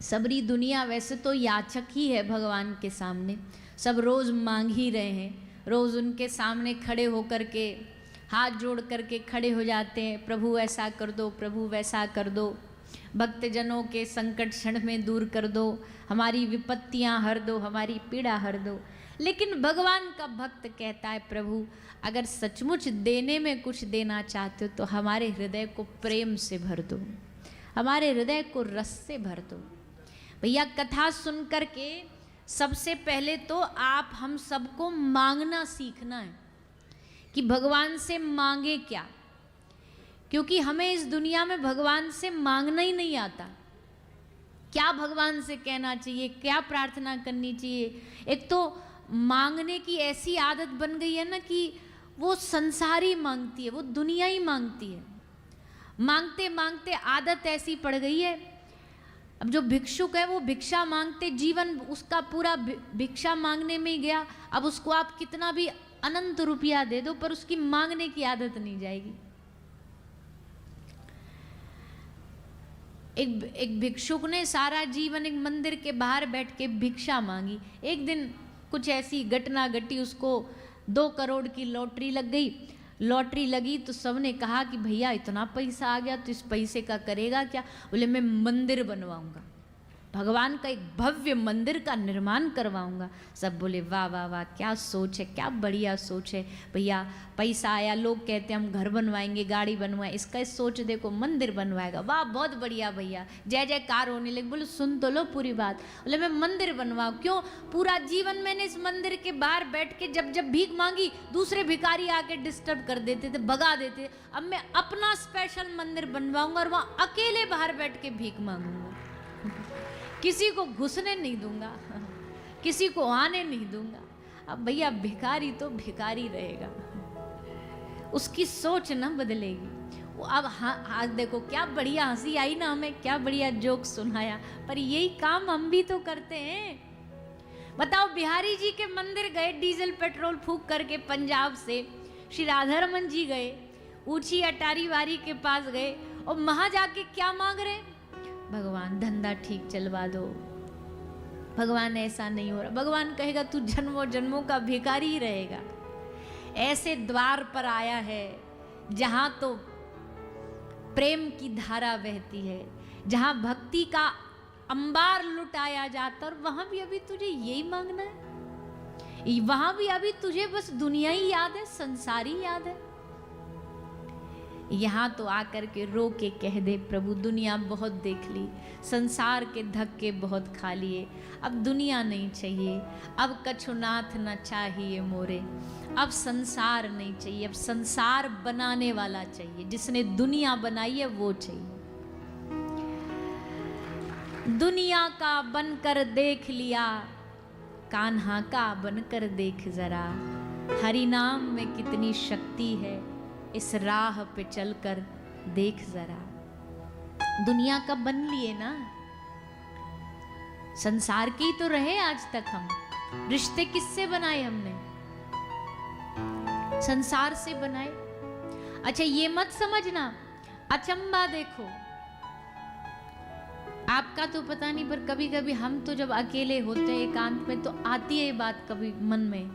सबरी दुनिया वैसे तो याचक ही है भगवान के सामने, सब रोज़ मांग ही रहे हैं, रोज़ उनके सामने खड़े होकर के हाथ जोड़ करके खड़े हो जाते हैं, प्रभु ऐसा कर दो, प्रभु वैसा कर दो, भक्तजनों के संकट क्षण में दूर कर दो, हमारी विपत्तियां हर दो, हमारी पीड़ा हर दो। लेकिन भगवान का भक्त कहता है, प्रभु अगर सचमुच देने में कुछ देना चाहते हो तो हमारे हृदय को प्रेम से भर दो, हमारे हृदय को रस से भर दो। भैया कथा सुन करके सबसे पहले तो आप हम सबको मांगना सीखना है कि भगवान से मांगे क्या, क्योंकि हमें इस दुनिया में भगवान से मांगना ही नहीं आता। क्या भगवान से कहना चाहिए, क्या प्रार्थना करनी चाहिए। एक तो मांगने की ऐसी आदत बन गई है ना कि वो संसार ही मांगती है, वो दुनिया ही मांगती है, मांगते मांगते आदत ऐसी पड़ गई है। अब जो भिक्षुक है वो भिक्षा मांगते जीवन उसका पूरा भिक्षा मांगने में ही गया। अब उसको आप कितना भी अनंत रुपया दे दो पर उसकी मांगने की आदत नहीं जाएगी। एक भिक्षुक ने सारा जीवन एक मंदिर के बाहर बैठ के भिक्षा मांगी। एक दिन कुछ ऐसी घटना घटी, उसको 2 करोड़ की लॉटरी लग गई। लॉटरी लगी तो सबने कहा कि भैया इतना पैसा आ गया तो इस पैसे का करेगा क्या। बोले मैं मंदिर बनवाऊंगा, भगवान का एक भव्य मंदिर का निर्माण करवाऊंगा। सब बोले वाह वाह वाह, क्या सोच है, क्या बढ़िया सोच है भैया। पैसा आया, लोग कहते हैं हम घर बनवाएंगे, गाड़ी बनवाएं, इसका सोच देखो मंदिर बनवाएगा, वाह बहुत बढ़िया भैया, जय जयकार होने लगे। बोले सुन तो लो पूरी बात। बोले मैं मंदिर बनवाऊँ, क्यों, पूरा जीवन मैंने इस मंदिर के बाहर बैठ के जब जब भीख मांगी दूसरे भिखारी आके डिस्टर्ब कर देते थे, भगा देते। अब मैं अपना स्पेशल मंदिर बनवाऊंगा और वहाँ अकेले बाहर बैठ के भीख मांगूंगा, किसी को घुसने नहीं दूंगा, किसी को आने नहीं दूंगा। अब भैया भिखारी तो भिखारी रहेगा, उसकी सोच ना बदलेगी। वो अब हाँ देखो क्या बढ़िया हंसी आई ना हमें, क्या बढ़िया जोक सुनाया। पर यही काम हम भी तो करते हैं। बताओ, बिहारी जी के मंदिर गए, डीजल पेट्रोल फूंक करके पंजाब से, श्री राधारमन जी गए, ऊंची अटारी वारी के पास गए और वहां जाके क्या मांग रहे, भगवान धंधा ठीक चलवा दो। भगवान ऐसा नहीं हो रहा, भगवान कहेगा तू जन्मों जन्मों का भिखारी ही रहेगा। ऐसे द्वार पर आया है जहां तो प्रेम की धारा बहती है, जहां भक्ति का अंबार लुटाया जाता, और वहां भी अभी तुझे यही मांगना है, वहां भी अभी तुझे बस दुनिया ही याद है, संसार ही याद है। यहाँ तो आकर के रो के कह दे, प्रभु दुनिया बहुत देख ली, संसार के धक्के बहुत खा लिए, अब दुनिया नहीं चाहिए, अब कछुनाथ न चाहिए मोरे, अब संसार नहीं चाहिए, अब संसार बनाने वाला चाहिए, जिसने दुनिया बनाई है वो चाहिए। दुनिया का बनकर देख लिया, कान्हा का बनकर देख जरा, हरि नाम में कितनी शक्ति है, इस राह पे चलकर देख जरा। दुनिया का बन लिए ना, संसार के ही तो रहे आज तक हम। रिश्ते किससे बनाए हमने, संसार से बनाए। अच्छा ये मत समझना, अचंबा देखो, आपका तो पता नहीं पर कभी कभी हम तो जब अकेले होते हैं एकांत में तो आती है ये बात कभी मन में।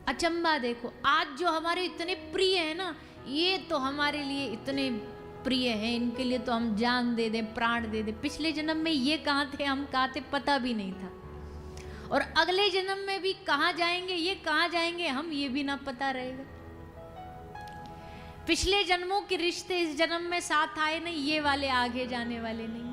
अचंबा देखो, आज जो हमारे इतने प्रिय है ना, ये तो हमारे लिए इतने प्रिय हैं, इनके लिए तो हम जान दे दें, प्राण दे दें। पिछले जन्म में ये कहाँ थे, हम कहाँ थे, पता भी नहीं था, और अगले जन्म में भी कहाँ जाएंगे, ये कहाँ जाएंगे, हम ये भी ना पता रहेगा। पिछले जन्मों के रिश्ते इस जन्म में साथ आए नहीं, ये वाले आगे जाने वाले नहीं।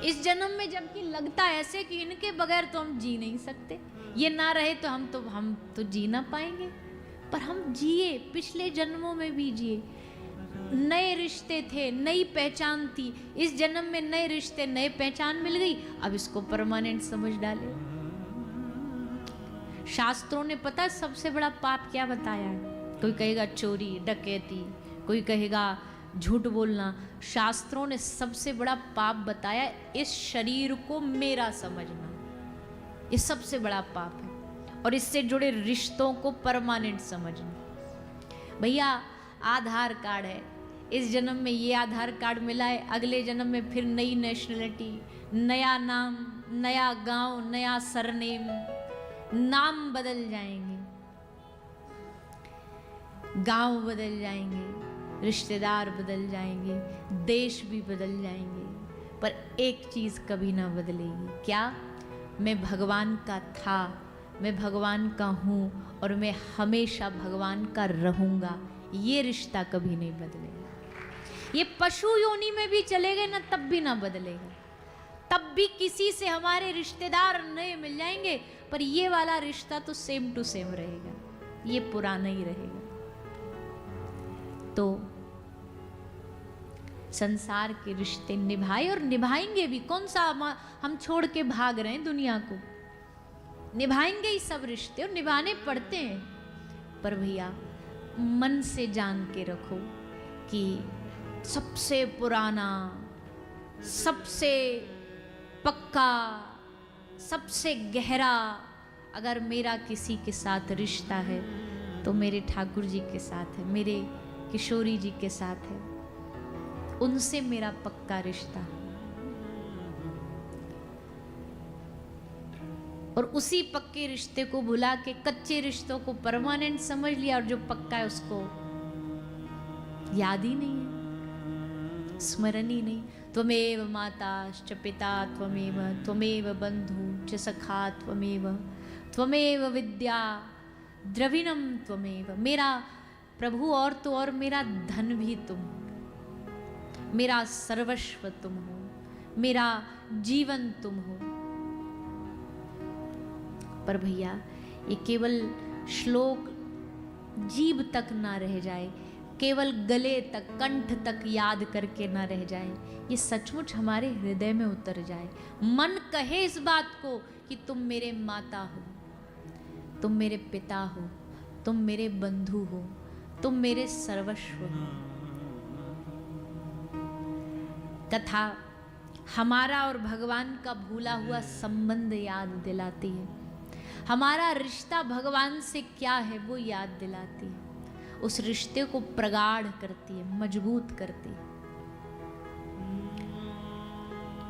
इस जन्म में जबकि लगता ऐसे कि इनके बगैर तो हम जी नहीं सकते, ये ना रहे तो हम तो जी ना पाएंगे, पर हम जिए, पिछले जन्मों में भी जिए, नए रिश्ते थे, नई पहचान थी, इस जन्म में नए रिश्ते, नए पहचान मिल गई, अब इसको परमानेंट समझ डाले। शास्त्रों ने पता सबसे बड़ा पाप क्या बताया है, कोई कहेगा चोरी डकैती, कोई कहेगा झूठ बोलना। शास्त्रों ने सबसे बड़ा पाप बताया इस शरीर को मेरा समझना, ये सबसे बड़ा पाप है, और इससे जुड़े रिश्तों को परमानेंट समझना। भैया आधार कार्ड है, इस जन्म में ये आधार कार्ड मिला है, अगले जन्म में फिर नई नेशनलिटी, नया नाम, नया गांव, नया सरनेम, नाम बदल जाएंगे, गांव बदल जाएंगे, रिश्तेदार बदल जाएंगे, देश भी बदल जाएंगे, पर एक चीज कभी ना बदलेगी। क्या? मैं भगवान का था, मैं भगवान का हूँ और मैं हमेशा भगवान का रहूंगा। ये रिश्ता कभी नहीं बदलेगा। ये पशु योनि में भी चले गए ना, तब भी ना बदलेगा। तब भी किसी से हमारे रिश्तेदार नए मिल जाएंगे, पर ये वाला रिश्ता तो सेम टू सेम रहेगा, ये पुराना ही रहेगा। तो संसार के रिश्ते निभाए और निभाएंगे भी। कौन सा हम छोड़ के भाग रहे हैं दुनिया को? निभाएंगे ही सब रिश्ते, और निभाने पड़ते हैं। पर भैया मन से जान के रखो कि सबसे पुराना, सबसे पक्का, सबसे गहरा अगर मेरा किसी के साथ रिश्ता है तो मेरे ठाकुर जी के साथ है, मेरे किशोरी जी के साथ है। उनसे मेरा पक्का रिश्ता है। और उसी पक्के रिश्ते को भुला के कच्चे रिश्तों को परमानेंट समझ लिया, और जो पक्का है उसको याद ही नहीं है, स्मरण ही नहीं। त्वमेव माता च पिता त्वमेव, त्वमेव बंधु च सखा त्वमेव, त्वमेव विद्या द्रविणम त्वमेव। मेरा प्रभु और तो और मेरा धन भी तुम हो, मेरा सर्वस्व तुम हो, मेरा जीवन तुम हो। पर भैया ये केवल श्लोक जीभ तक ना रह जाए, केवल गले तक, कंठ तक याद करके ना रह जाए, ये सचमुच हमारे हृदय में उतर जाए। मन कहे इस बात को कि तुम मेरे माता हो, तुम मेरे पिता हो, तुम मेरे बंधु हो, तुम मेरे सर्वस्व हो। कथा हमारा और भगवान का भूला हुआ संबंध याद दिलाती है, हमारा रिश्ता भगवान से क्या है वो याद दिलाती है, उस रिश्ते को प्रगाढ़ करती है, मजबूत करती है।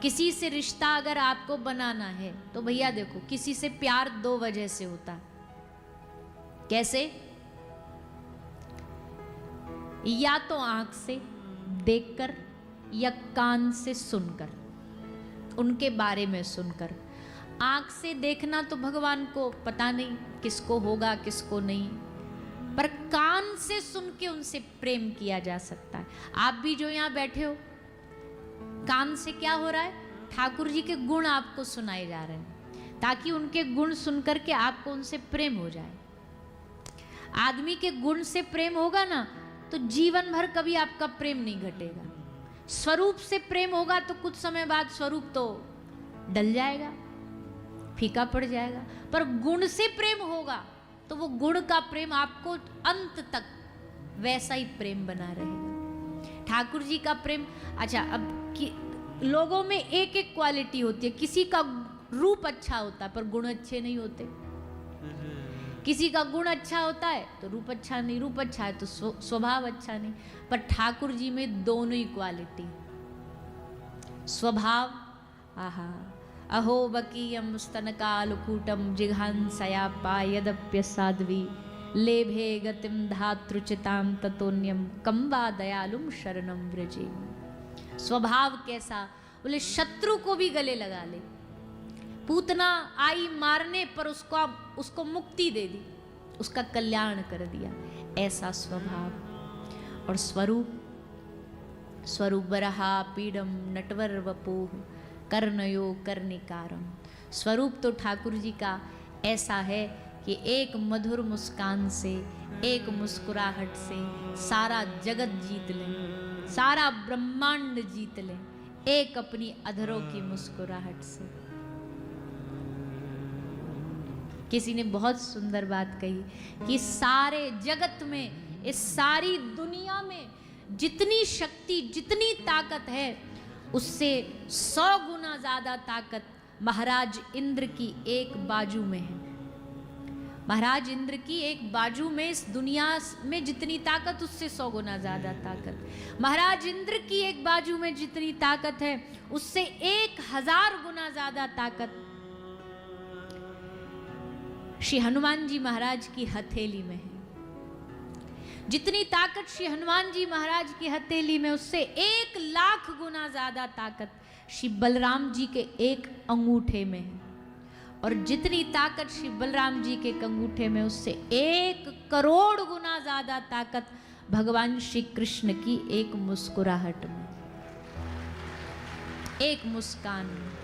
किसी से रिश्ता अगर आपको बनाना है तो भैया देखो, किसी से प्यार दो वजह से होता है। कैसे? या तो आंख से देखकर, या कान से सुनकर, उनके बारे में सुनकर। आंख से देखना तो भगवान को पता नहीं किसको होगा किसको नहीं, पर कान से सुन के उनसे प्रेम किया जा सकता है। आप भी जो यहाँ बैठे हो, कान से क्या हो रहा है? ठाकुर जी के गुण आपको सुनाए जा रहे हैं, ताकि उनके गुण सुनकर के आपको उनसे प्रेम हो जाए। आदमी के गुण से प्रेम होगा ना तो जीवन भर कभी आपका प्रेम नहीं घटेगा। स्वरूप से प्रेम होगा तो कुछ समय बाद स्वरूप तो डल जाएगा, फीका पड़ जाएगा। पर गुण से प्रेम होगा तो वो गुण का प्रेम आपको अंत तक वैसा ही प्रेम बना रहेगा। ठाकुर जी का प्रेम, अच्छा अब लोगों में एक एक क्वालिटी होती है। किसी का रूप अच्छा होता है पर गुण अच्छे नहीं होते, किसी का गुण अच्छा होता है तो रूप अच्छा नहीं, रूप अच्छा है तो स्वभाव अच्छा नहीं। पर ठाकुर जी में दोनों ही क्वालिटी, स्वभाव आहा अहो बकीयम स्तनकालकूटम जिघांसया पायदप्य साध्वी लेभे गतिम धातृचितां ततोन्यम कम्बा दयालुम शरणम व्रजे। स्वभाव कैसा? बोले शत्रु को भी गले लगा ले। पूतना आई मारने पर उसको मुक्ति दे दी, उसका कल्याण कर दिया, ऐसा स्वभाव। और स्वरूप वरहा पीडम नटवर वपोह कर्णयो कर्णिकारम। स्वरूप तो ठाकुर जी का ऐसा है कि एक मधुर मुस्कान से, एक मुस्कुराहट से सारा जगत जीत लें, सारा ब्रह्मांड जीत लें, एक अपनी अधरों की मुस्कुराहट से। किसी ने बहुत सुंदर बात कही कि सारे जगत में, इस सारी दुनिया में जितनी शक्ति, जितनी ताकत है, उससे 100 गुना ज्यादा ताकत महाराज इंद्र की एक बाजू में है। महाराज इंद्र की एक बाजू में इस दुनिया में जितनी ताकत उससे 100 गुना ज्यादा ताकत। महाराज इंद्र की एक बाजू में जितनी ताकत है उससे 1000 गुना ज्यादा ताकत श्री हनुमान जी महाराज की हथेली में है। जितनी ताकत श्री हनुमान जी महाराज की हथेली में उससे 1,00,000 गुना ज्यादा ताकत श्री बलराम जी के एक अंगूठे में है। और जितनी ताकत श्री बलराम जी के अंगूठे में उससे 1 करोड़ गुना ज्यादा ताकत भगवान श्री कृष्ण की एक मुस्कुराहट में, एक मुस्कान में।